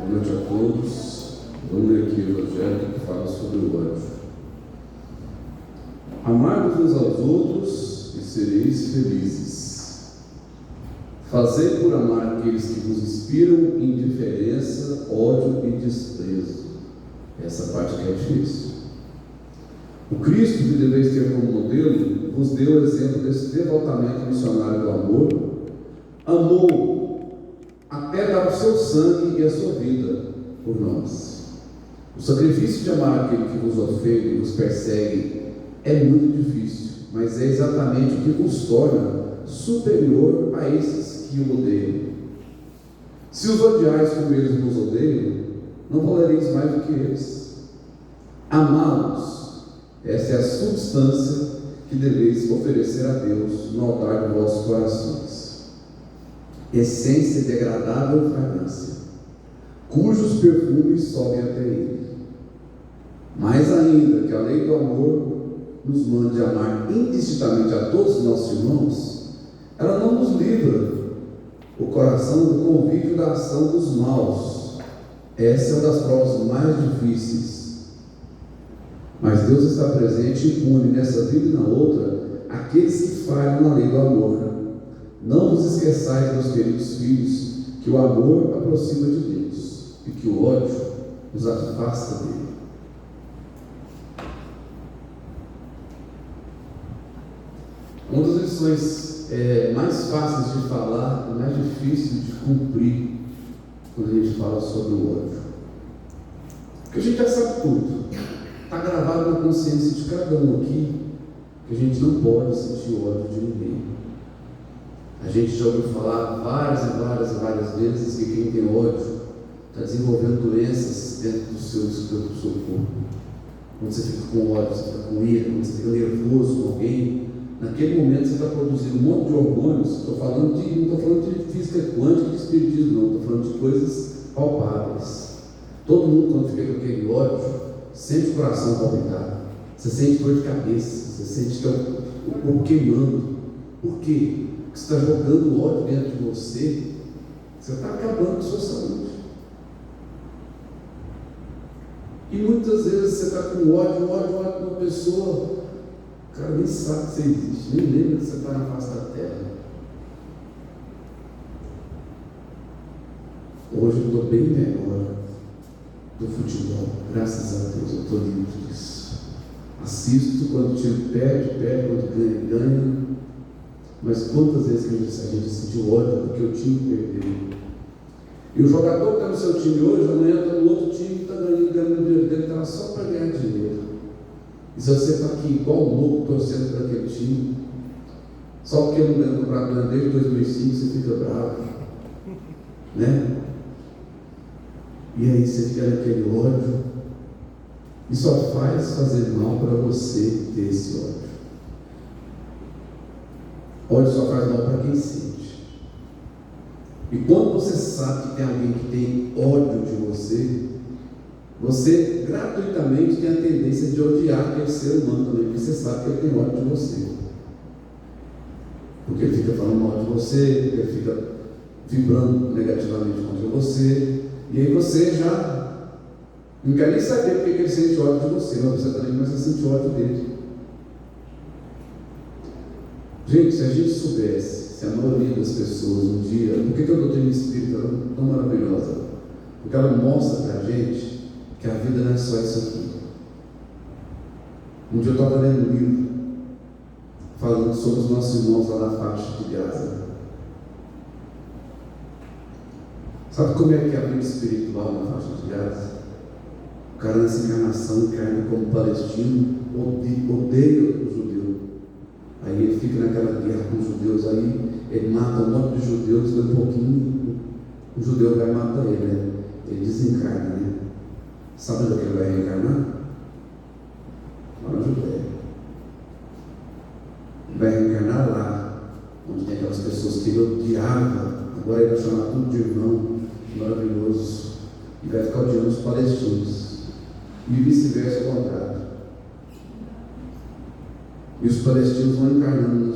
Boa noite a todos. Vamos ler aqui o Evangelho que fala sobre o ódio. Amai-vos uns aos outros e sereis felizes. Fazei por amar aqueles que vos inspiram indiferença, ódio e desprezo. Essa parte que é difícil. O Cristo que deveis ter como modelo vos deu o exemplo desse devotamento missionário do amor. Amou até dar o seu sangue e a sua vida por nós. O sacrifício de amar aquele que vos ofende e vos persegue é muito difícil, mas é exatamente o que nos torna superior a esses que o odeiam. Se os odiais como eles nos odeiam, não valereis mais do que eles. Amá-los, essa é a substância que deveis oferecer a Deus no altar de vossos corações. Essência de agradável fragrância, cujos perfumes sobem até Ele. Mais ainda que a lei do amor nos mande amar indistintamente a todos os nossos irmãos, ela não nos livra o coração do convívio da ação dos maus. Essa é uma das provas mais difíceis. Mas Deus está presente e une nessa vida e na outra aqueles que falham na lei do amor. Não vos esqueçais, meus queridos filhos, que o amor aproxima de Deus e que o ódio nos afasta dele. Uma das lições mais fáceis de falar e mais difíceis de cumprir quando a gente fala sobre o ódio, porque a gente já sabe tudo, está gravado na consciência de cada um aqui que a gente não pode sentir ódio de ninguém. A gente já ouviu falar várias vezes que quem tem ódio está desenvolvendo doenças dentro do seu corpo. Quando você fica com ódio, você fica com ira, quando você fica nervoso com alguém, naquele momento você está produzindo um monte de hormônios. Não estou falando de física quântica, de espiritismo, não, estou falando de coisas palpáveis. Todo mundo, quando fica com aquele ódio, sente o coração palpitar, você sente dor de cabeça, você sente que o corpo queimando. Por quê? Porque você está jogando ódio dentro de você está acabando com a sua saúde. E muitas vezes você está com ódio de uma pessoa, o cara nem sabe que você existe, nem lembra que você está na face da terra. Hoje eu estou bem melhor do futebol, graças a Deus, eu estou livre disso. Assisto quando o time perde, quando ganha. Mas quantas vezes que a gente sentiu ódio porque o time perdeu? E o jogador que está no seu time hoje, amanhã está no outro time que está ganhando o dinheiro dele, está só para ganhar dinheiro. E se você está aqui igual um louco torcendo para aquele time, só porque não ganhou o campeonato desde 2005, você fica bravo, né? E aí você fica naquele ódio, e só faz fazer mal para você ter esse ódio. Ódio só faz mal para quem sente. E quando você sabe que tem alguém que tem ódio de você gratuitamente tem a tendência de odiar aquele ser humano também, porque você sabe que ele tem ódio de você. Porque ele fica falando mal de você, ele fica vibrando negativamente contra você, e aí você já não quer nem saber porque ele sente ódio de você, mas você também começa a sentir ódio dele. Gente, se a gente soubesse, se a maioria das pessoas um dia, por que a doutrina espírita é tão maravilhosa? Porque ela mostra para a gente que a vida não é só isso aqui. Um dia eu estava lendo um livro falando sobre os nossos irmãos lá na faixa de Gaza. Sabe como é que é a vida espiritual na faixa de Gaza? O cara nessa encarnação encarna como palestino, odeia o judeu. Aí ele fica naquela guerra com os judeus, aí ele mata um monte de judeus, depois um pouquinho o judeu vai matar ele, né? Ele desencarna, né? Sabe onde é que ele vai reencarnar? Lá na Judéia. Ele vai reencarnar lá, onde tem aquelas pessoas que ele odiava, agora ele vai chamar tudo de irmão, maravilhoso, e vai ficar odiando os palestinos. E vice-versa, ao contrário. E os palestinos vão encarnando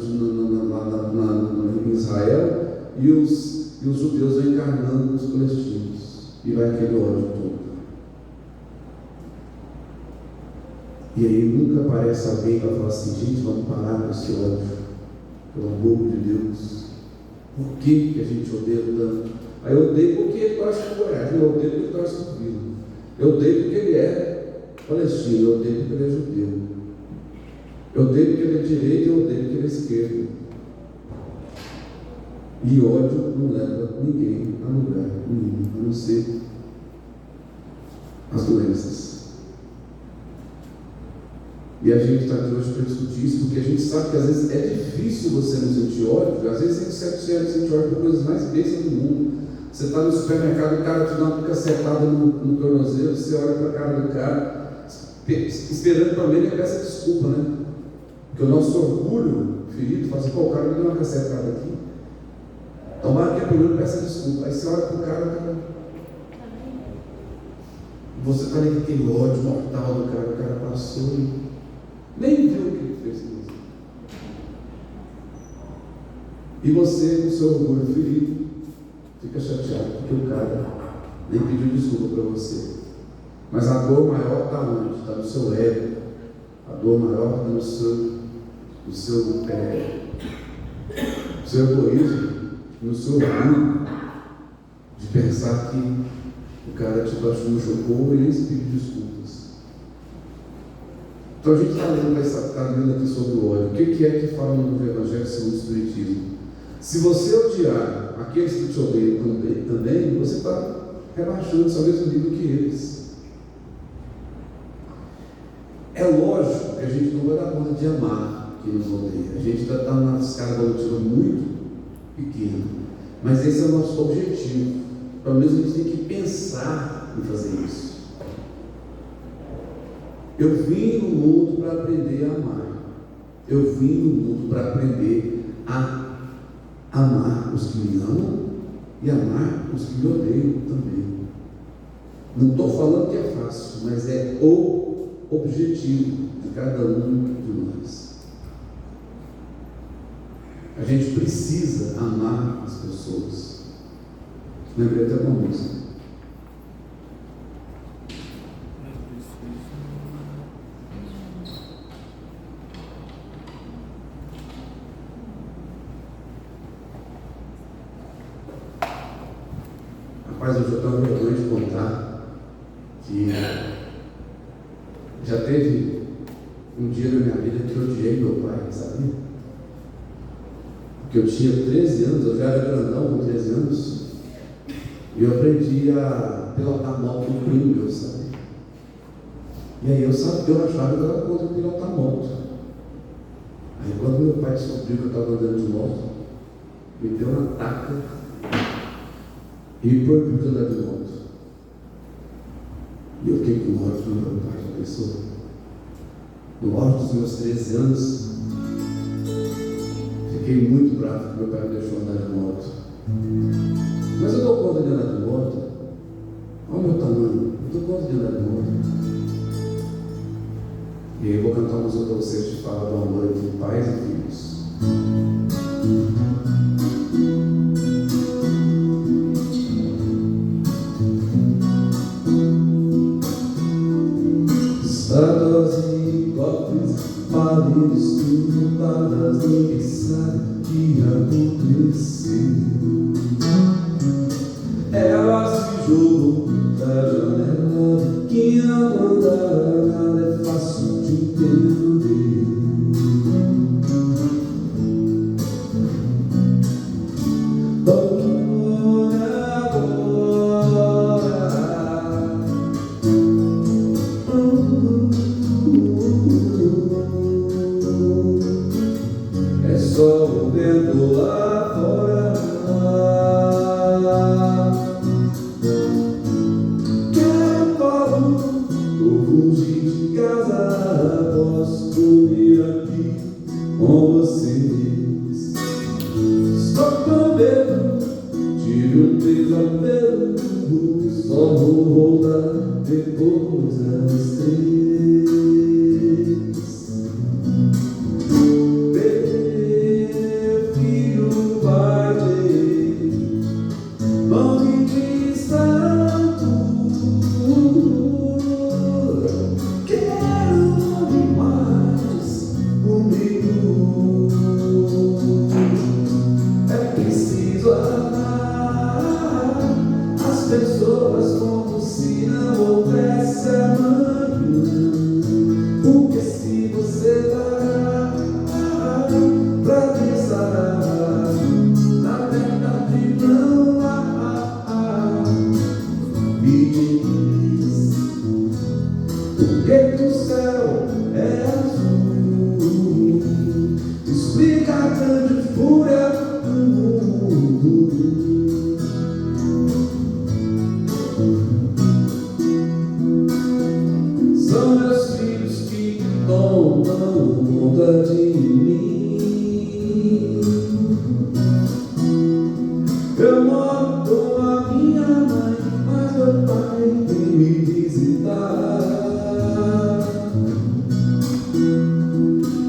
em Israel, e os judeus vão encarnando nos palestinos. e vai aquele ódio todo. E aí nunca aparece alguém para falar assim: gente, vamos parar com esse ódio, pelo amor de Deus. Por que a gente odeia tanto? Aí eu odeio porque ele torce com o Goiás, eu odeio porque ele torce com o Vila, eu odeio porque ele é palestino, eu odeio porque ele é judeu, eu odeio porque ele é direito, eu odeio porque ele é esquerdo. E ódio não leva ninguém a lugar nenhum, a não ser as doenças. E a gente está aqui hoje para discutir isso, porque a gente sabe que às vezes é difícil você não sentir ódio, às vezes você sente ódio por coisas mais bestas do mundo. Você está no supermercado, o cara te dá uma cacetada no tornozelo, você olha para a cara do cara, esperando para ele peça desculpa, né? Porque o nosso orgulho ferido fala assim: pô, o cara me deu uma cacetada aqui. Tomara que a primeira peça desculpa. Aí você olha para o cara, você está ali com aquele ódio mortal do cara, o cara passou e nem viu o que ele fez com você. E você, com o seu orgulho ferido, fica chateado porque o cara nem pediu desculpa para você. Mas a dor maior está onde? Está no seu ego. A dor maior está no seu egoísmo, no seu orgulho de pensar que o cara te machucou e nem se pediu desculpas. Então a gente está lendo aqui sobre o ódio. O que é que fala no Evangelho segundo o Espiritismo? Se você odiar aqueles que te odeiam também, você está rebaixando ao mesmo nível que eles. É lógico que a gente não vai dar conta de amar quem nos odeia. A gente está numa escala evolutiva muito pequena. Mas esse é o nosso objetivo. Pelo menos a gente tem que pensar em fazer isso. Eu vim no mundo para aprender a amar. Eu vim no mundo para aprender a amar os que me amam e amar os que me odeiam também. Não estou falando que é fácil, mas é o objetivo de cada um de nós. A gente precisa amar as pessoas. Lembrei até uma música. Rapaz, eu já tenho vergonha de contar que já teve um dia na minha vida que eu odiei meu pai, sabe? Porque eu tinha 13 anos, eu já era grandão com 13 anos, e eu aprendi a pilotar moto com um primo meu, sabe? E aí eu achava que eu era contra pilotar moto. Aí quando meu pai descobriu que eu estava andando de moto, me deu uma taca e me proibiu de andar de moto. E eu fiquei com ódio do meu pai, já pensou? No auge dos meus 13 anos, fiquei muito bravo que meu pai me deixou andar de moto. Mas eu dou conta de andar de moto. Olha o meu tamanho, eu dou conta de andar de moto. E aí eu vou cantar uma música para vocês que fala do amor entre pais e filhos. Santos e cofres, pálidos, turbadas, ninguém sabe o que aconteceu. Ela se jogou da janela, que a mandar nada é fácil de entender. É só o vento lá fora que eu falo, vou fugir de casa, posso dormir aqui com vocês. Estou com medo, tive um pesadelo, só vou voltar depois das 3. Filho vai ter, vão me dizer. pessoas como se não houvesse amanhã. Porque se você parar pra pensar, na verdade não há. Me diz por que o céu é azul, explica a grande fúria do mundo. São meus filhos que tomam conta de mim. Eu moro com a minha mãe, mas meu pai vem me visitar.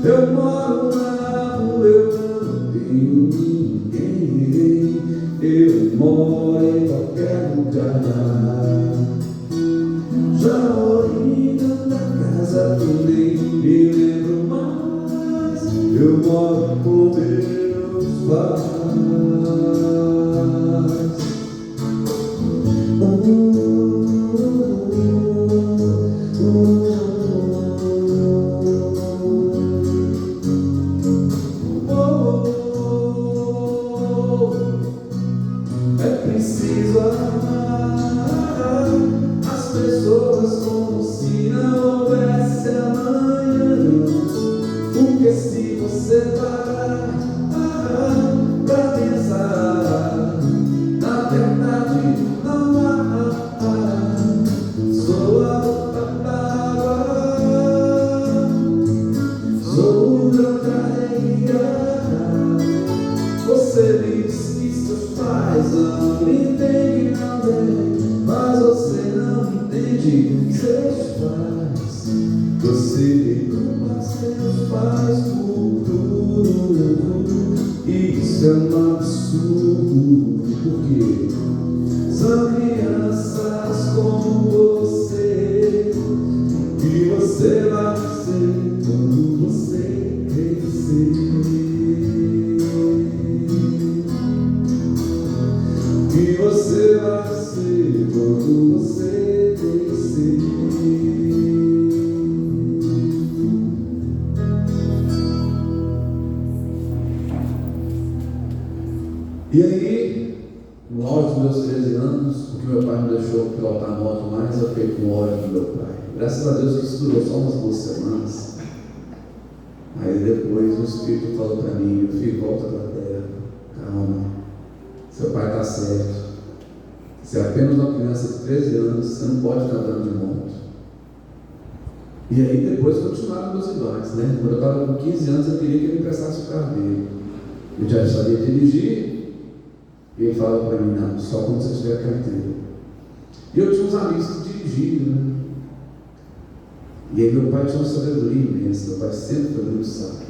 Eu moro na rua, eu não tenho ninguém. Eu moro em qualquer lugar. Já morei na casa que nem me lembro mais. Eu moro com meus pais. É preciso amar as pessoas como se não houvesse amanhã. Porque se você parar pra pensar, na verdade não há. Sou a palavra, sou o grande alegria. Você diz que seus pais não entendem também, mas você não entende seus pais. Você culpa seus pais por tudo. Isso é um absurdo, porque são crianças como você, que você vai ser quando você crescer. Que você vai ser quando você crescer. E aí, no auge dos meus 13 anos, porque meu pai me deixou pilotar a moto mais, eu fiquei com ódio do meu pai. Graças a Deus que isso durou só umas 2 semanas. Aí depois o Espírito falou para mim: meu filho, volta para a terra, calma, seu pai está certo. Você é apenas uma criança de 13 anos, você não pode estar andando de moto. E aí depois continuaram meus embates, né? Quando eu estava com 15 anos, eu queria que ele emprestasse o carro dele. Eu já sabia dirigir, e ele falava para mim: não, só quando você tiver carteira. E eu tinha uns amigos que dirigiam, né? E aí meu pai tinha uma sabedoria imensa. Meu pai sempre foi muito sábio.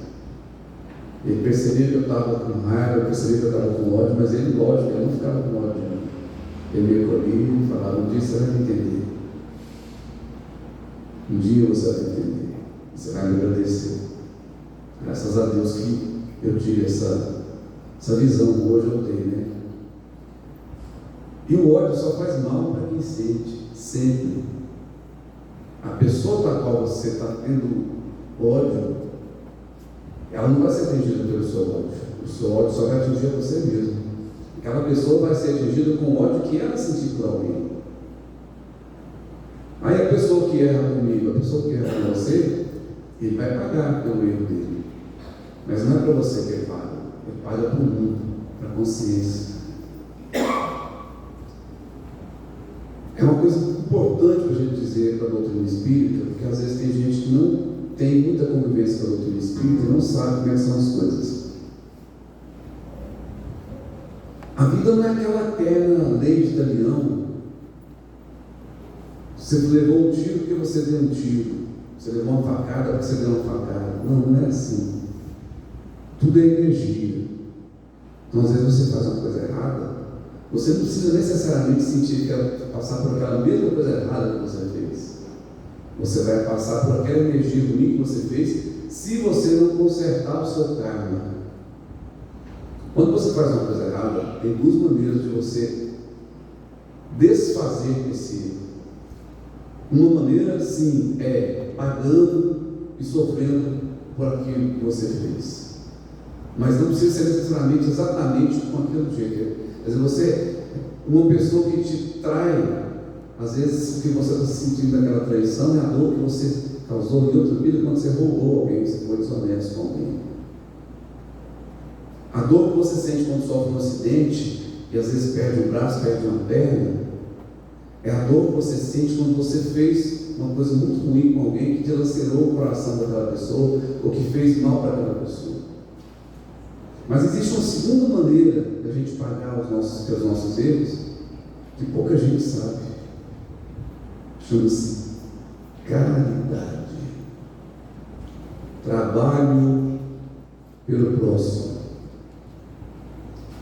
Ele percebia que eu estava com raiva, eu percebia que eu estava com ódio, mas ele, lógico, ele não ficava com ódio, não. Ele me acolhia e falava: um dia você vai me entender. Um dia você vai me entender. Você vai me agradecer. Graças a Deus que eu tive essa visão. Hoje eu tenho, né? E o ódio só faz mal para quem sente, sempre. A pessoa para a qual você está tendo ódio, ela não vai ser atingida pelo seu ódio. O seu ódio só vai atingir você mesmo. Aquela pessoa vai ser atingida com o ódio que ela sentir por alguém. Aí a pessoa que erra comigo, a pessoa que erra com você, ele vai pagar pelo erro dele. Mas não é para você que ele paga para o mundo, para a consciência. É uma coisa importante para a gente dizer para a doutrina espírita, porque às vezes tem gente que não tem muita convivência com a doutrina espírita e não sabe como é que são as coisas. A vida não é aquela eterna lei de Damião. Você levou um tiro porque você deu um tiro. Você levou uma facada porque você deu uma facada. Não, não é assim. Tudo é energia. Então, às vezes você faz uma coisa errada, você não precisa necessariamente sentir que ela passar por aquela mesma coisa errada que você fez. Você vai passar por aquela energia ruim que você fez, se você não consertar o seu karma. Quando você faz uma coisa errada, tem duas maneiras de você desfazer esse erro. Uma maneira, sim, é pagando e sofrendo por aquilo que você fez. Mas não precisa ser necessariamente exatamente com aquele jeito. Quer dizer, você, uma pessoa que te trai, às vezes o que você está sentindo daquela traição é a dor que você causou em outra vida quando você roubou alguém, você foi desonesto com alguém. A dor que você sente quando sofre um acidente e às vezes perde um braço, perde uma perna, é a dor que você sente quando você fez uma coisa muito ruim com alguém que dilacerou o coração daquela pessoa ou que fez mal para aquela pessoa. Mas existe uma segunda maneira de a gente pagar pelos nossos erros que pouca gente sabe. Chama-se caridade. Trabalho pelo próximo.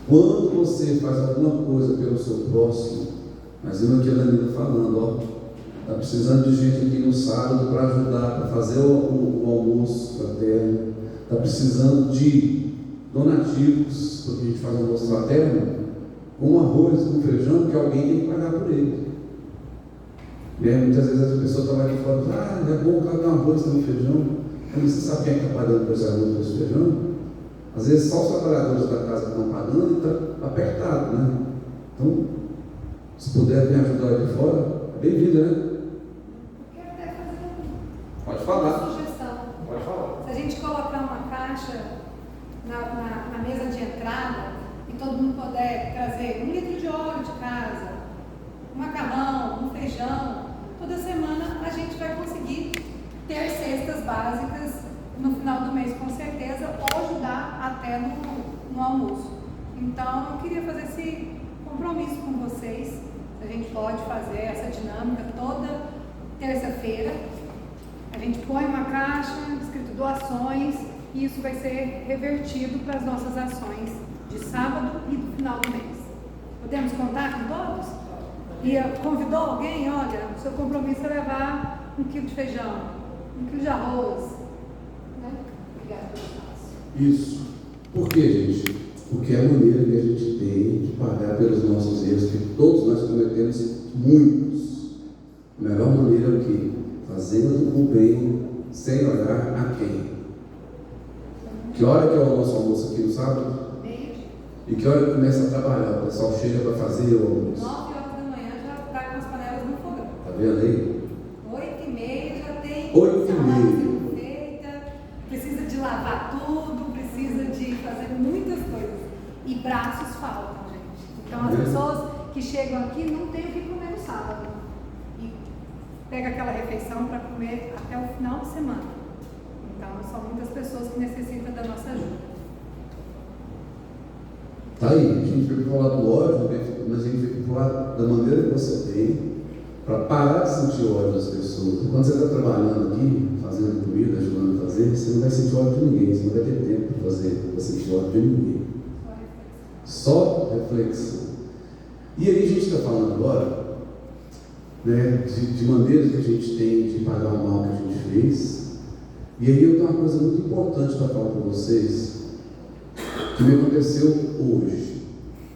Quando você faz alguma coisa pelo seu próximo, mas viu aqui a Danila falando, está precisando de gente aqui no sábado para ajudar, para fazer o almoço fraterno, está precisando de donativos, porque a gente faz almoço fraterno, com arroz, com feijão, que alguém tem que pagar por ele. Muitas vezes as pessoas estão aqui falando, é bom dar um arroz, dar um feijão, mas você sabe quem é que está pagando por esse arroz, por esse feijão? Às vezes só os trabalhadores da casa que estão pagando e está apertado, né? Então, se puder me ajudar aqui fora, é bem-vindo, né? Eu quero até fazer Pode falar. uma sugestão. Pode falar. Se a gente colocar uma caixa na mesa de entrada e todo mundo puder trazer 1 litro de óleo de casa, um macarrão, um feijão, toda semana a gente vai conseguir ter cestas básicas no final do mês, com certeza, ou ajudar até no almoço. Então, eu queria fazer esse compromisso com vocês. A gente pode fazer essa dinâmica toda terça-feira. A gente põe uma caixa escrito doações e isso vai ser revertido para as nossas ações de sábado e do final do mês. Podemos contar com todos? E convidou alguém? Olha, o seu compromisso é levar 1 quilo de feijão, 1 quilo de arroz. Obrigada pelo espaço. Isso. Por quê, gente? Porque é a maneira que a gente tem de pagar pelos nossos erros, que todos nós cometemos muitos. A melhor maneira é o quê? Fazendo o bem sem olhar a quem. Que hora que é o nosso almoço aqui no sábado? Meio-dia. E que hora que começa a trabalhar? O pessoal chega para fazer o almoço. 9 horas da manhã já está com as panelas no fogão. Tá vendo aí? 8h30 já tem 8h30. salada sendo feita, precisa de lavar tudo, precisa de fazer muitas coisas. E braços faltam, gente. Então as pessoas que chegam aqui não têm o que comer no sábado. E pega aquela refeição para comer até o final de semana. Então são muitas pessoas que necessitam da nossa ajuda. Tá aí, a gente veio para falar do ódio, mas a gente veio para falar da maneira que você tem para parar de sentir ódio das pessoas. Quando você está trabalhando aqui, fazendo comida, ajudando a fazer, você não vai sentir ódio de ninguém, você não vai ter tempo para sentir ódio de ninguém. Só reflexão. E aí a gente está falando agora, né, de maneiras que a gente tem de pagar o mal que a gente fez. E aí eu tenho uma coisa muito importante para falar para vocês, que me aconteceu hoje.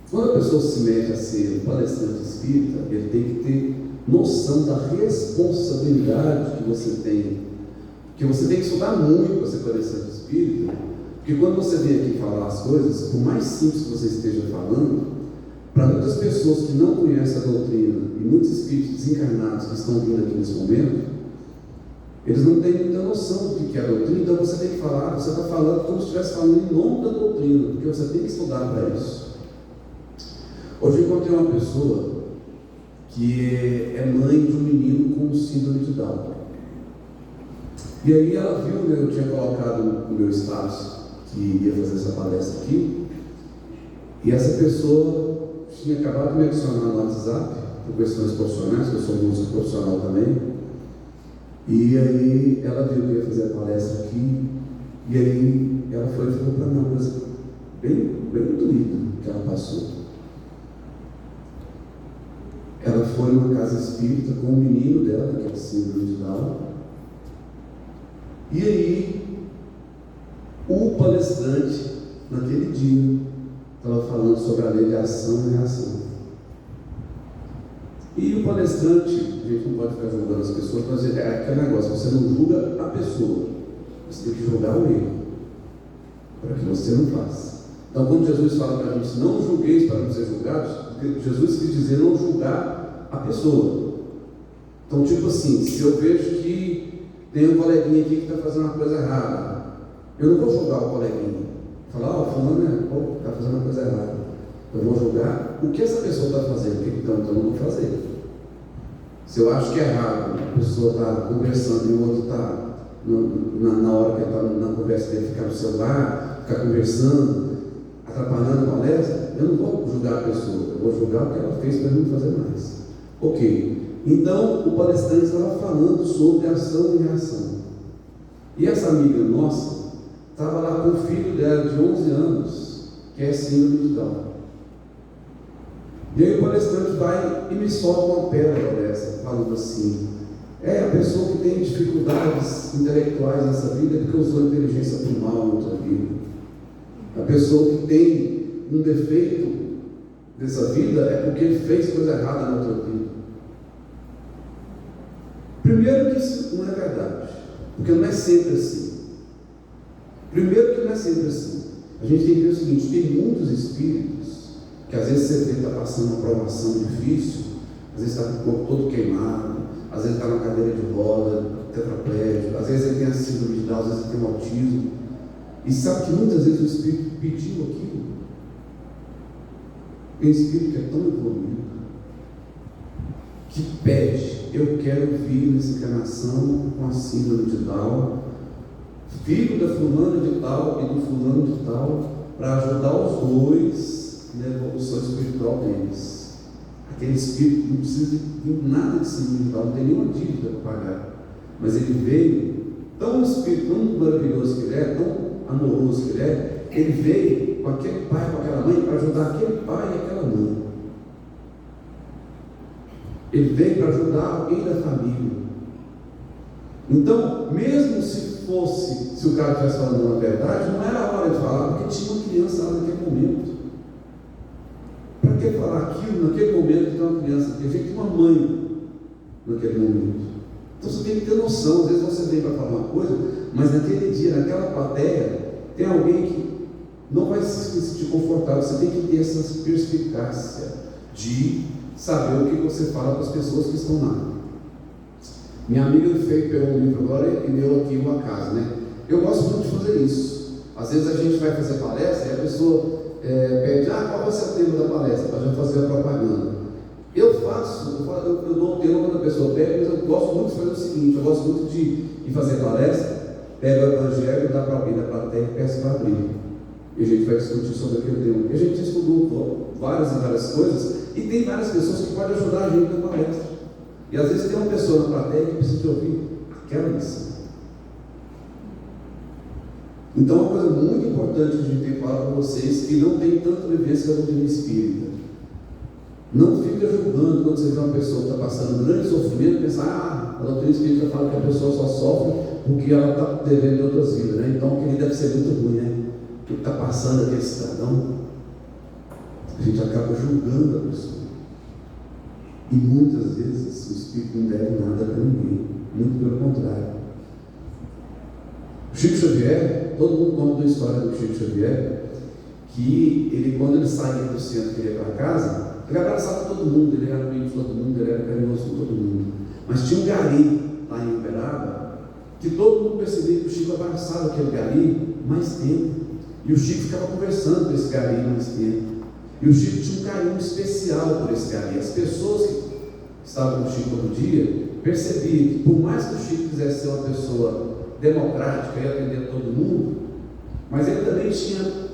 Quando a pessoa se mete a ser um palestrante espírita, ele tem que ter noção da responsabilidade que você tem. Porque você tem que estudar muito para ser palestrante espírita, porque quando você vem aqui falar as coisas, por mais simples que você esteja falando, para muitas pessoas que não conhecem a doutrina, e muitos espíritos desencarnados que estão vindo aqui nesse momento, eles não têm muita noção do que é a doutrina, então você tem que falar, você está falando como se estivesse falando em nome da doutrina, porque você tem que estudar para isso. Hoje eu encontrei uma pessoa que é mãe de um menino com síndrome de Down. E aí ela viu, né, eu tinha colocado no meu status que ia fazer essa palestra aqui, e essa pessoa tinha acabado de me adicionar no WhatsApp, por questões profissionais, que eu sou músico profissional também. E aí ela viu que eu ia fazer a palestra aqui, e aí ela foi e falou para mim uma coisa bem doída que ela passou. Ela foi numa casa espírita com o menino dela, que é síndrome de Down, e aí o palestrante, naquele dia, estava falando sobre a lei de ação e reação. E o palestrante, a gente não pode ficar julgando as pessoas, mas é aquele negócio, você não julga a pessoa, você tem que julgar o erro, para que você não faça. Então, quando Jesus fala para a gente, não julgueis para não ser julgados, Jesus quis dizer não julgar a pessoa. Então, tipo assim, se eu vejo que tem um coleguinha aqui que está fazendo uma coisa errada, eu não vou julgar o coleguinha. Falar, fulano está fazendo uma coisa errada. Eu vou julgar o que essa pessoa está fazendo, então eu não vou fazer. Se eu acho que é errado, a pessoa está conversando e o outro está, na hora que está na conversa dele, ficar no celular, ficar conversando, atrapalhando a palestra, eu não vou julgar a pessoa, eu vou julgar o que ela fez para não fazer mais. Ok. Então, o palestrante estava falando sobre ação e reação. E essa amiga nossa estava lá com o filho dela de 11 anos, que é síndrome de Down. E aí o palestrante vai e me solta uma pérola dessa, falando assim: a pessoa que tem dificuldades intelectuais nessa vida é porque usou a inteligência para o mal na outra vida. A pessoa que tem um defeito dessa vida é porque ele fez coisa errada na outra vida. Primeiro que isso não é verdade, porque não é sempre assim. Primeiro que não é sempre assim. A gente tem que ver o seguinte: tem muitos espíritos que às vezes você vê está passando uma provação difícil, às vezes está com o corpo todo queimado, às vezes está na cadeira de roda, tetraplégico, às vezes ele tem a síndrome de Down, às vezes ele tem um autismo, e sabe que muitas vezes o espírito pediu aquilo. Tem espírito que é tão evoluído, que pede: eu quero vir nessa encarnação com a síndrome de Down, filho da fulana de tal e do fulano de tal, para ajudar os dois na evolução espiritual deles. Aquele espírito não precisa de nada de síndrome de Down, não tem nenhuma dívida para pagar, mas ele veio, tão espírito, tão maravilhoso que ele é, tão amoroso que ele veio com aquele pai, com aquela mãe, para ajudar aquele pai e aquela mãe. Ele veio para ajudar alguém da família. Então, mesmo se o cara estivesse falando uma verdade, não era a hora de falar, porque tinha uma criança lá naquele momento. Para que falar aquilo naquele momento que tem uma criança? Porque tinha uma mãe naquele momento. Então você tem que ter noção. Às vezes você vem para falar uma coisa, mas naquele dia, naquela plateia, tem alguém que não vai se sentir confortável. Você tem que ter essa perspicácia de saber o que você fala para as pessoas que estão lá. Minha amiga pegou um livro agora e deu aqui uma casa, né? Eu gosto muito de fazer isso. Às vezes a gente vai fazer palestra e a pessoa pede: qual vai ser o tema da palestra? Para já fazer a propaganda. Eu dou o tema quando a pessoa pede, mas eu gosto muito de fazer o seguinte: eu gosto muito de ir fazer palestra, pego o evangelho, dá para alguém da plateia e peço para abrir. E a gente vai discutir sobre aquele tema. E a gente estudou várias e várias coisas, e tem várias pessoas que podem ajudar a gente na palestra. E às vezes tem uma pessoa na plateia que precisa de ouvir aquela lição. Então, uma coisa muito importante que a gente tem que falar para vocês, que não tem tanta vivência da doutrina espírita: não fica julgando quando você vê uma pessoa que está passando um grande sofrimento, pensar: a doutrina espírita fala que a pessoa só sofre porque ela está devendo de outras vidas, né? Então aquele deve ser muito ruim, né? O que está passando aquele cidadão, a gente acaba julgando a pessoa. E muitas vezes o espírito não deve nada para ninguém, muito pelo contrário. O Chico Xavier, todo mundo conta uma história do Chico Xavier, que ele, quando ele saía do centro e ia para casa, ele abraçava todo mundo, ele era amigo de todo mundo, ele era carinhoso com todo mundo. Mas tinha um gari lá em Uberaba, que todo mundo percebia que o Chico abraçava aquele gari mais tempo, e o Chico ficava conversando com esse gari mais tempo. E o Chico tinha um carinho especial por esse gari. As pessoas que estavam com o Chico todo dia percebiam que, por mais que o Chico quisesse ser uma pessoa democrática e atender todo mundo, mas ele também tinha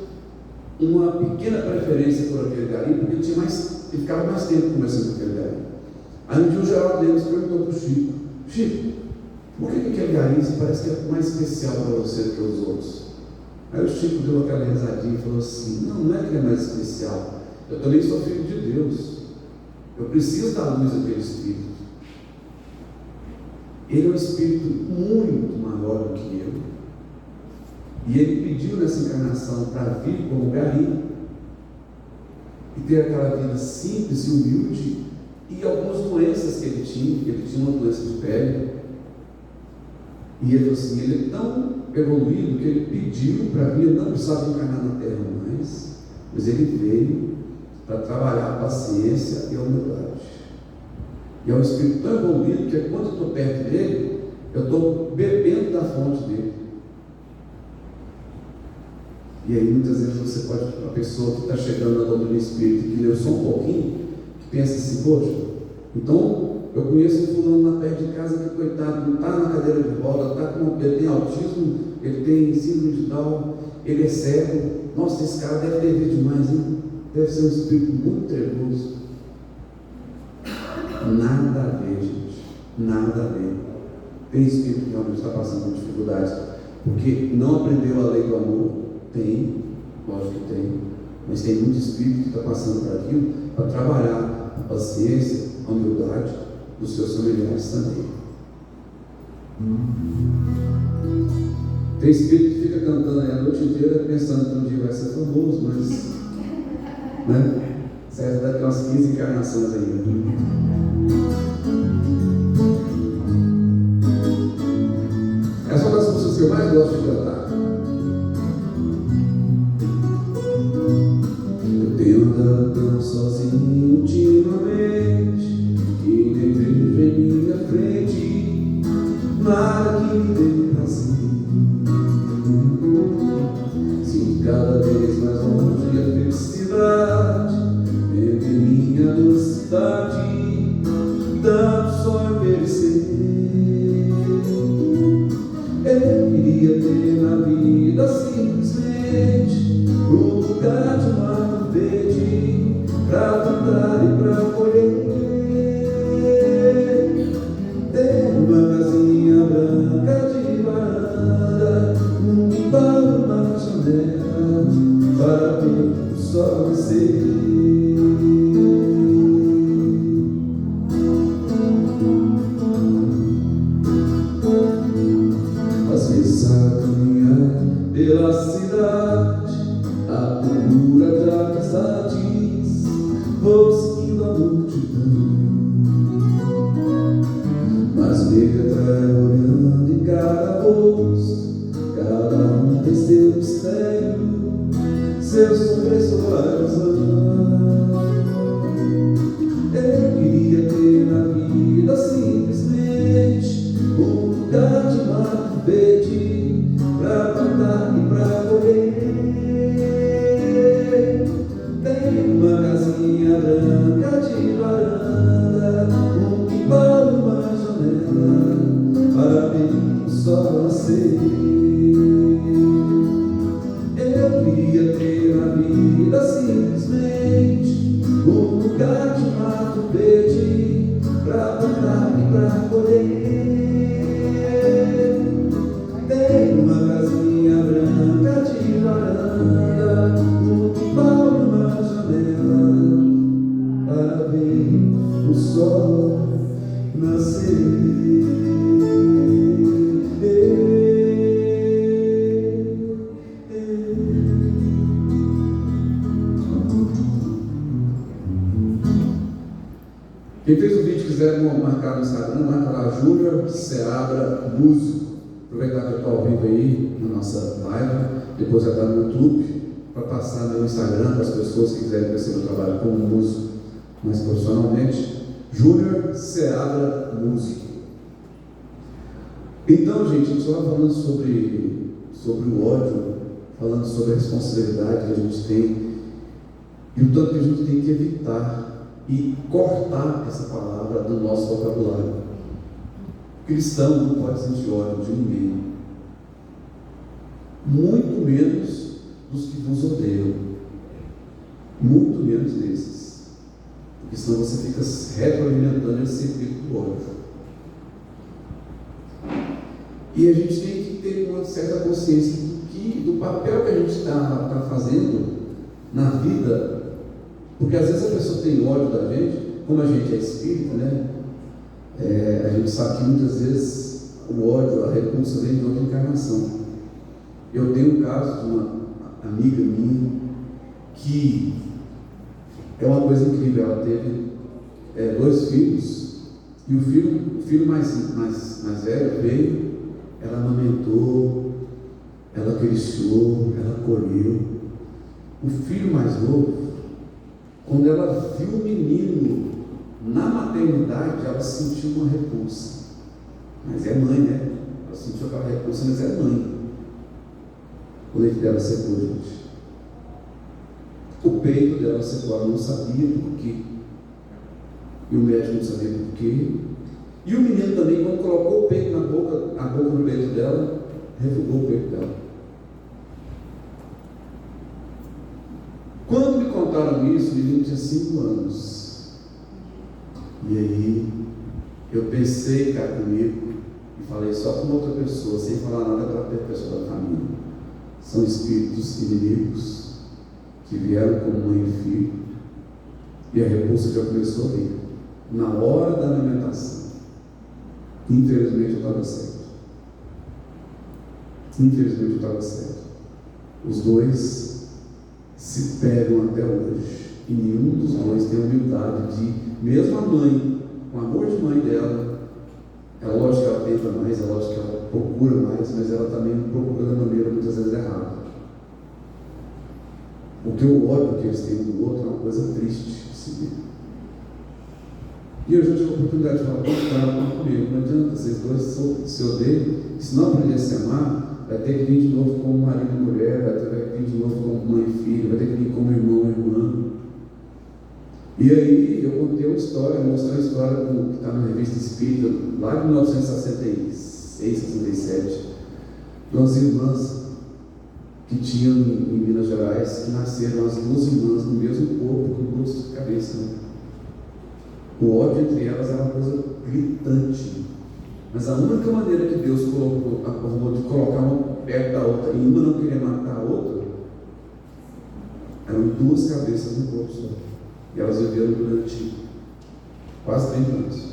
uma pequena preferência por aquele gari, porque ele ficava mais tempo conversando com aquele gari. Aí um dia o Geraldo Lemos perguntou para o Chico: Chico, por que aquele gari parece que é mais especial para você do que os outros? Aí o Chico deu aquela risadinha e falou assim: não é que ele é mais especial, eu também sou filho de Deus, eu preciso da luz daquele Espírito. Ele é um Espírito muito maior do que eu, e ele pediu nessa encarnação para vir como gari e ter aquela vida simples e humilde e algumas doenças que ele tinha uma doença de pele, e ele falou assim, ele é tão evoluído que ele pediu para vir, não precisava encarnar na Terra mais, mas ele veio para trabalhar a paciência e a humildade. E é um espírito tão evoluído que quando eu estou perto dele, eu estou bebendo da fonte dele. E aí muitas vezes você pode, a pessoa que está chegando na doutrina espírita, que leu só um pouquinho, que pensa assim, poxa, então eu conheço um fulano lá perto de casa que, coitado, não está na cadeira de roda, ele tem autismo, ele tem síndrome de Down, ele é cego. Nossa, esse cara deve ter visto demais, hein? Deve ser um espírito muito trevoso. Nada a ver, gente. Nada a ver. Tem espírito que realmente está passando por dificuldades, porque não aprendeu a lei do amor. Tem, lógico que tem. Mas tem muito espírito que está passando por aquilo para trabalhar a paciência, a humildade dos seus familiares também. Tem espírito que fica cantando aí a noite inteira pensando que um dia vai ser famoso, mas né? Serve daqui umas 15 encarnações ainda. Essa é uma das músicas que eu mais gosto de cantar. Eu tenho andado tão sozinho ultimamente, que nem vejo em minha frente nada que me dê prazer. Sinto cada vez mais longe a felicidade, entre minha mocidade, tanto só eu merecer. Eu queria ter na vida simplesmente um lugar de mato verde pra plantar e pra colher. Ter uma casinha branca de varanda, um quintal, uma janela para ver o sol nascer. Às vezes a caminhar pela cidade, a procura de amizades, vou seguindo a multidão, mas me retraio olhando em cada rosto, cada um tem seu mistério, seu sofrer, sua ilusão. Eu queria ter na vida simplesmente um lugar de mato verde pra plantar e pra colher. Tem uma casinha branca de varanda, um quintal, uma janela para ver o sol nascer. Eu queria ter na vida simplesmente um lugar de mato verde pra plantar e pra colher. Tem uma casinha branca de varanda, um quintal, uma janela para ver o sol nascer. Quem fez o vídeo quiser marcar no Instagram, marca lá Júnior Seabra Músico. Aproveitar que eu estou ao vivo aí na nossa live, depois já está no YouTube, para passar no Instagram para as pessoas que quiserem conhecer o trabalho como músico mais profissionalmente. Júnior Seabra Músico. Então, gente, a gente estava falando sobre o ódio, falando sobre a responsabilidade que a gente tem e o tanto que a gente tem que evitar e cortar essa palavra do nosso vocabulário. O cristão não pode sentir ódio de ninguém, muito menos dos que vos odeiam, muito menos desses, porque senão você fica retroalimentando esse espírito do ódio. E a gente tem que ter uma certa consciência do papel que a gente está fazendo na vida. Porque às vezes a pessoa tem ódio da gente, como a gente é espírita, né? A gente sabe que muitas vezes o ódio, a repulsa vem de outra encarnação. Eu tenho um caso de uma amiga minha que é uma coisa incrível. 2 filhos, e o filho mais velho veio, ela amamentou, ela acariciou, ela acolheu. O filho mais novo, quando ela viu o menino na maternidade, ela sentiu uma repulsa. Mas é mãe, né? Ela sentiu aquela repulsa, mas é mãe. O leite dela secou, gente. O peito dela secou, ela não sabia por quê. E o médico não sabia por quê. E o menino também, quando colocou o peito na boca, a boca no peito dela, refugou o peito dela. Quando me contaram isso, o menino tinha 5 anos. E aí, eu pensei cá comigo e falei só com outra pessoa, sem falar nada para a pessoa da família. São espíritos inimigos que vieram como mãe e filho, e a repulsa já começou a vir na hora da alimentação. Infelizmente eu estava certo. Infelizmente eu estava certo. Os dois se pegam até hoje, e nenhum dos dois tem a humildade de, mesmo a mãe, com o amor de mãe dela, é lógico que ela tenta mais, é lógico que ela procura mais, mas ela também procura da maneira muitas vezes errada. Porque o ódio que eles têm um do outro é uma coisa triste de se ver. E eu já tive a oportunidade de falar comigo, não adianta, vocês dois se odeiam, se não aprender a se amar, vai ter que vir de novo como marido e mulher, vai ter que vir de novo como mãe e filho, vai ter que vir como irmão e irmã. E aí eu contei uma história, mostrei uma história que está na revista Espírita, lá de 1966, 67, de umas irmãs que tinham em Minas Gerais, que nasceram as 2 irmãs no mesmo corpo, com 2 cabeças. Né? O ódio entre elas era uma coisa gritante. Mas a única maneira que Deus arrumou de colocar uma perto da outra, e uma não queria matar a outra, eram 2 cabeças no corpo só. E elas viveram durante quase 30 anos.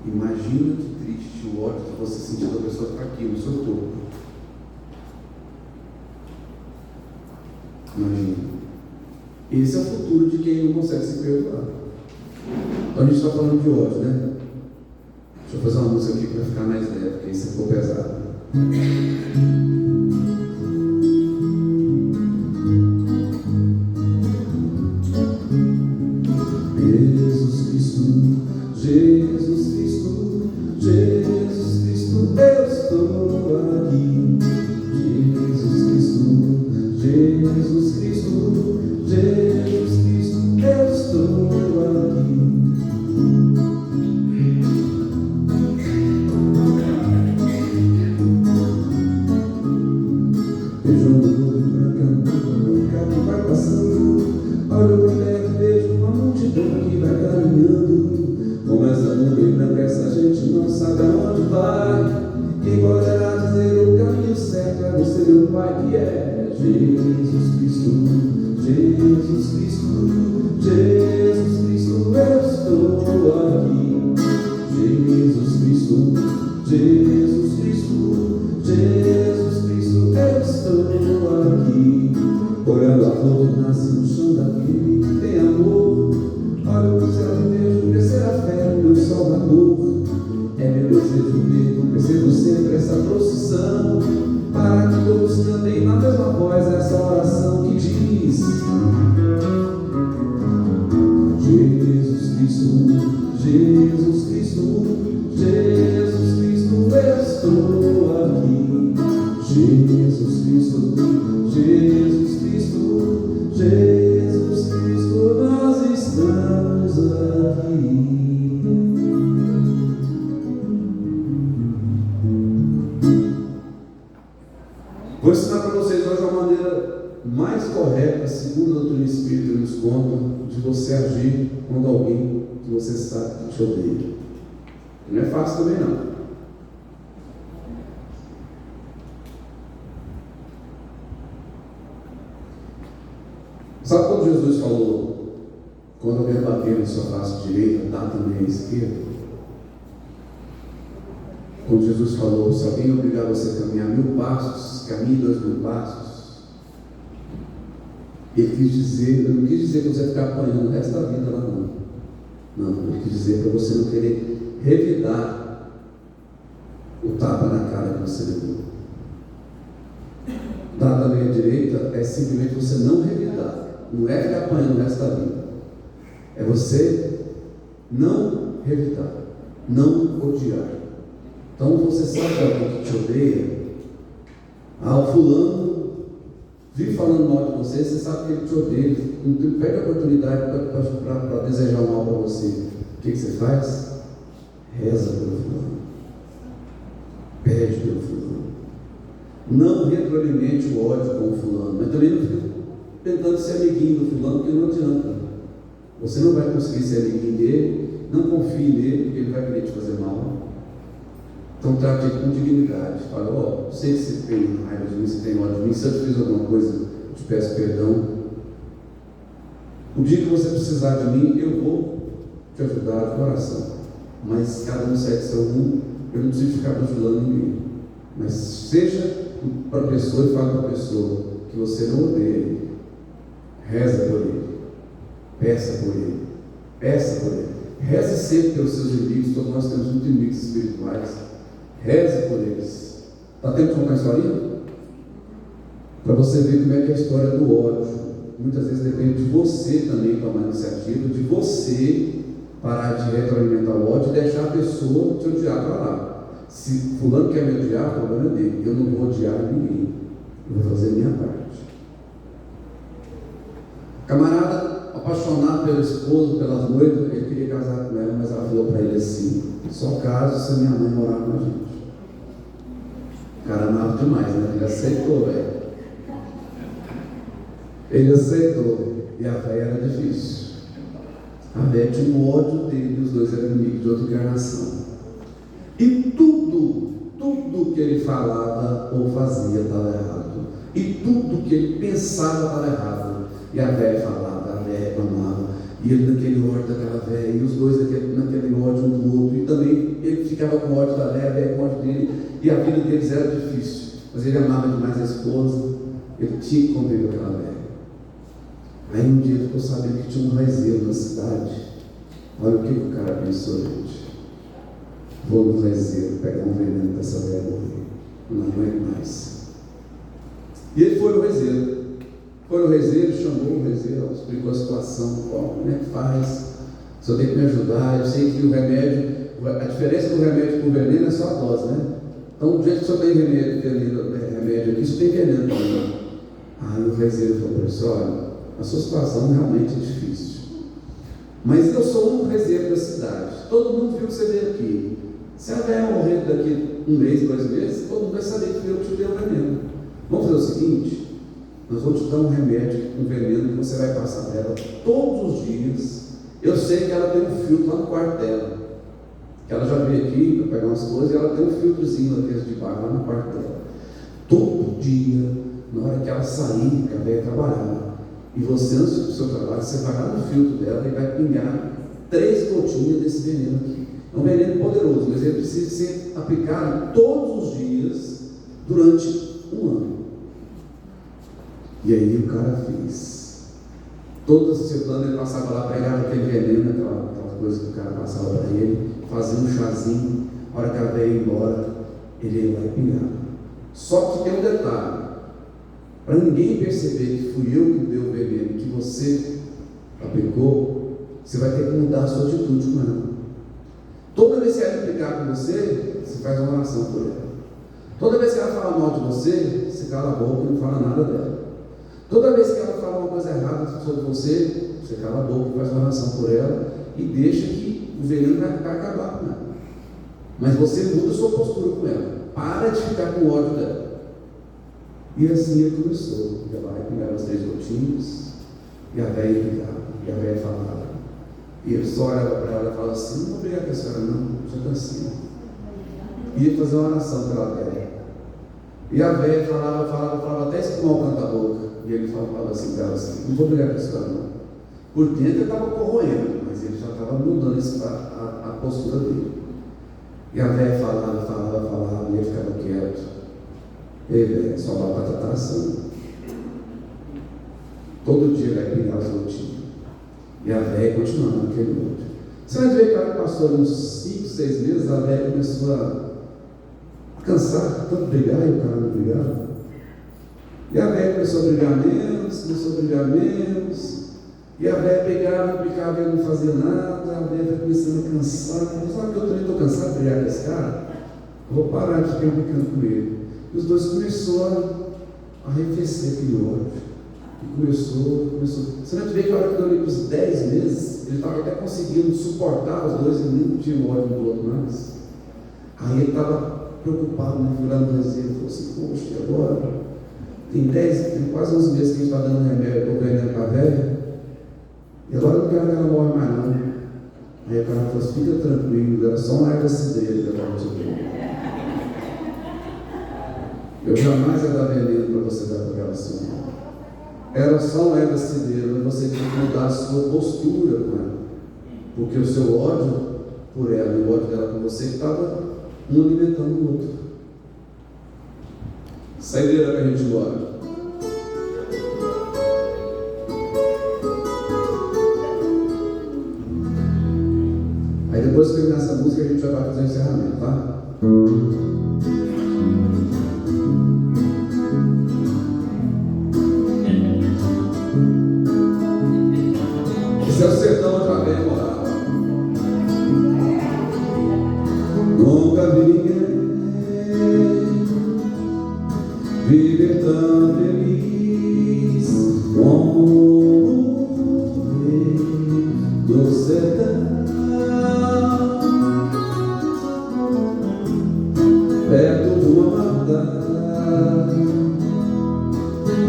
Imagina que triste o ódio que você sentiu da pessoa que está aqui no seu corpo. Imagina. Esse é o futuro de quem não consegue se perdoar. Então a gente está falando de ódio, né? Deixa eu fazer uma música aqui para ficar mais leve, porque isso ficou pesado. Jesus Cristo, Jesus Cristo, Jesus Cristo, eu estou aqui. Jesus Cristo, Jesus Cristo, Jesus Cristo, eu estou aqui. Vejo uma nuvem branca que vai passando, olho pro teto, vejo uma multidão que vai caminhando. Como essa nuvem branca, essa gente não sabe aonde vai. Quem poderá dizer o caminho certo é você, meu Pai, que é Jesus Cristo, Jesus Cristo, Jesus Cristo, eu estou aqui. Jesus Cristo, Jesus Cristo, Jesus Cristo, eu estou aqui. Olhando a flor que nasce no chão daquele que tem amor, olho para o céu e vejo crescer a fé no meu Salvador. É meu desejo ver crescendo sempre essa procissão, para que todos cantem na mesma voz essa oração que diz: Jesus Cristo, Jesus Cristo, Jesus Cristo, eu estou aqui. Jesus Cristo, Jesus Cristo, Jesus Cristo, nós estamos aqui. Vou ensinar para vocês hoje a maneira mais correta, segundo a doutrina espírita nos conta, de você agir quando alguém que você sabe que te odeia. Não é fácil também não. Sabe quando Jesus falou, quando alguém bater na sua face direita, dá também a esquerda? Quando Jesus falou, se alguém obrigar você a caminhar 1000 passos, caminhe 2000 passos. Ele quis dizer, eu não quis dizer que você vai ficar apanhando o resto da vida lá, não. Não, ele quis dizer para você não querer revidar o tapa na cara que você levou. Dar da meia direita é simplesmente você não revidar. Não é ficar apanhando o resto da vida. É você não revidar, não odiar. Então você sabe que alguém que te odeia, o fulano vive falando mal de você, você sabe que ele te odeia, não perde a oportunidade para desejar o mal para você. O que você faz? Reza pelo fulano, pede pelo fulano. Não retroalimente o ódio com o fulano, mas também não fica tentando ser amiguinho do fulano, porque não adianta. Você não vai conseguir ser amiguinho dele, não confie nele, porque ele vai querer te fazer mal. Então trate ele com dignidade. Fala, sei que você tem raiva de mim, você tem ódio de mim, se eu te fiz alguma coisa, eu te peço perdão. O dia que você precisar de mim, eu vou te ajudar de coração. Mas cada um segue seu rumo, eu não preciso ficar bajulando ninguém. Mas seja para a pessoa e fale para a pessoa que você não odeia ele. Reza por ele. Peça por ele. Peça por ele. Reze sempre pelos seus inimigos. Todos nós temos muitos inimigos espirituais. Reze por eles. Está tempo de contar a historinha? Para você ver como é que é a história do ódio. Muitas vezes depende de você também tomar a iniciativa, de você parar de retroalimentar o ódio e deixar a pessoa te odiar para lá. Se fulano quer me odiar, o problema é dele. Eu não vou odiar ninguém. Eu vou fazer a minha parte. Camarada apaixonado pela esposa, pelas noivas, ele queria casar com ela, mas ela falou para ele assim: só caso se minha mãe morar com a gente. O cara amava demais, né? Ele aceitou, velho. Ele aceitou. E a fé era difícil. A fé tinha um ódio dele, os dois eram inimigos de outra encarnação. E tudo que ele falava ou fazia estava errado. E tudo que ele pensava estava errado. E a velha falava, a velha reclamava. E ele naquele ódio daquela velha, e os dois naquele ódio um do outro. E também ele ficava com ódio da velha, a velha com ódio dele. E a vida deles era difícil. Mas ele amava demais a esposa. Ele tinha que conviver com aquela velha. Aí um dia ele ficou sabendo que tinha um raizeiro na cidade. Olha o que o cara pensou, gente. Vou no raizeiro pegar um veneno dessa velha morrer. Não aguento mais. E ele foi no raizeiro. Foi no raizeiro, chamou o raizeiro, explicou a situação. Como é que faz? O senhor tem que me ajudar. Eu sei que o remédio, a diferença do remédio para o veneno é só a dose, né? Então, do jeito que o senhor tem remédio aqui, o senhor tem veneno também. Aí o raizeiro falou para ele: olha, a sua situação realmente é difícil. Mas eu sou um raizeiro da cidade. Todo mundo viu que você veio aqui. Se a velha morrer daqui 1 mês, 2 meses, todo mundo vai saber que eu te dei o veneno. Vamos fazer o seguinte: nós vamos te dar um remédio, um veneno que você vai passar dela todos os dias. Eu sei que ela tem um filtro lá no quarto dela, que ela já veio aqui para pegar umas coisas, e ela tem um filtrozinho daqueles de barro lá no quarto dela. Todo dia, na hora que ela sair, que a velha trabalhar, e você, antes do seu trabalho, você vai lá no filtro dela e vai pingar 3 gotinhas desse veneno aqui. É um veneno poderoso, mas ele precisa ser aplicado todos os dias durante 1 ano. E aí o cara fez. Todo esse plano, ele passava lá, pegava aquele veneno, aquela coisa que o cara passava para ele, fazia um chazinho. A hora que a velha ia embora, ele ia lá e pingava. Só que tem um detalhe: para ninguém perceber que fui eu que dei o veneno, que você aplicou, você vai ter que mudar a sua atitude com ela. Toda vez que ela implicar com você, você faz uma oração por ela. Toda vez que ela fala mal de você, você cala a boca e não fala nada dela. Toda vez que ela fala uma coisa errada sobre você, você cala a boca e faz uma oração por ela e deixa que o veneno vai acabar com ela. Mas você muda a sua postura com ela. Para de ficar com ódio dela. E assim ele começou. Ia lá e pegava as 3 gotinhas, e a velha pegava, e a velha falava. E ele só olhava para ela e falava assim: não vou brigar com a senhora não, já está assim. Ia fazer uma oração pela velha. E a velha falava até espumar o canto da boca. E ele falava assim para ela assim: não vou brigar com a senhora não. Por dentro ele estava corroendo, mas ele já estava mudando a postura dele. E a velha falava, e ele ficava quieto. Ei, velho, sua batata está assando. Todo dia vai pegar as gotinhas. E a velha continuando naquele outro. Você vai ver que ela passou uns 5, 6 meses, a velha começou a cansar, tanto brigar, e o cara não brigava. E a velha começou a brigar menos, e a velha pegava e brincava e não fazia nada, a velha vai começando a cansar. Sabe que eu também estou cansado de brigar com esse cara? Eu vou parar de ficar brincando com ele. E os dois começaram a arrefecer aquele ódio. E começou. Você não vê que a hora que eu olhei para os 10 meses, ele estava até conseguindo suportar os dois e nem tinha ódio do outro mais. Aí ele estava preocupado, né? Fui lá no Brasil e falou assim: poxa, e agora? Tem quase uns meses que a gente está dando remédio, estou ganhando para a velha, e agora eu não quero que ela morre mais não. Aí o cara falou assim: fica tranquilo, era só uma erva cidreira da morte dele. Eu jamais ia dar veneno para você dar para aquela senhora. Era só uma erva cidreira, mas você tinha que mudar a sua postura com ela. Porque o seu ódio por ela e o ódio dela por você estava um alimentando o outro. Saideira para a gente ir embora. Aí depois que terminar essa música a gente já vai fazer o encerramento, tá? Esse é o sertão onde a velha morava. Nunca vi ninguém viver tão feliz como ele no sertão, perto de uma mata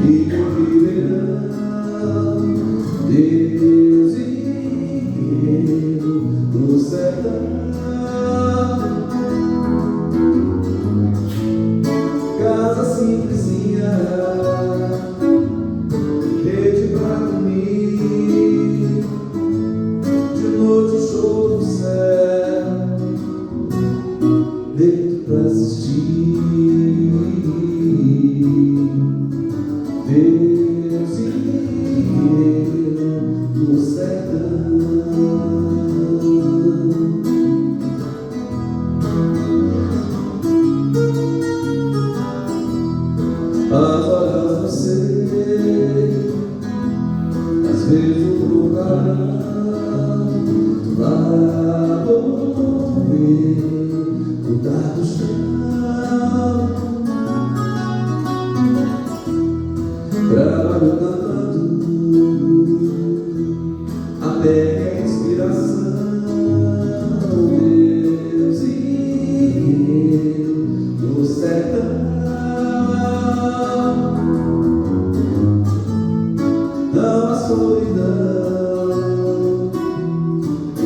e de um ribeirão, Deus e eu no sertão. Casa simplesinha, rede pra dormir, de noite o show do céu, deito pra assistir. Deus e eu no sertão. Adoro você, às vezes no lugar, lá vou eu, cuidar do chão, trabalho cantando, até a inspiração, Deus e eu no sertão. Não há solidão,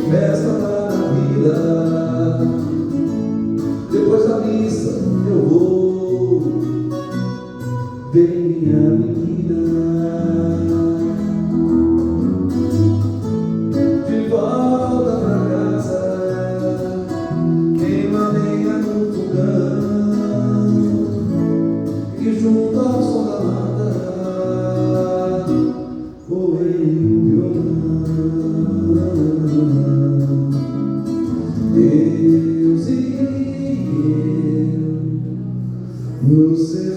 festa para a vida. Depois da missa eu vou ver minha menina. De volta pra casa, queima lenha no fogão, e junto ao som da mata voei o violão. Deus e eu no sertão.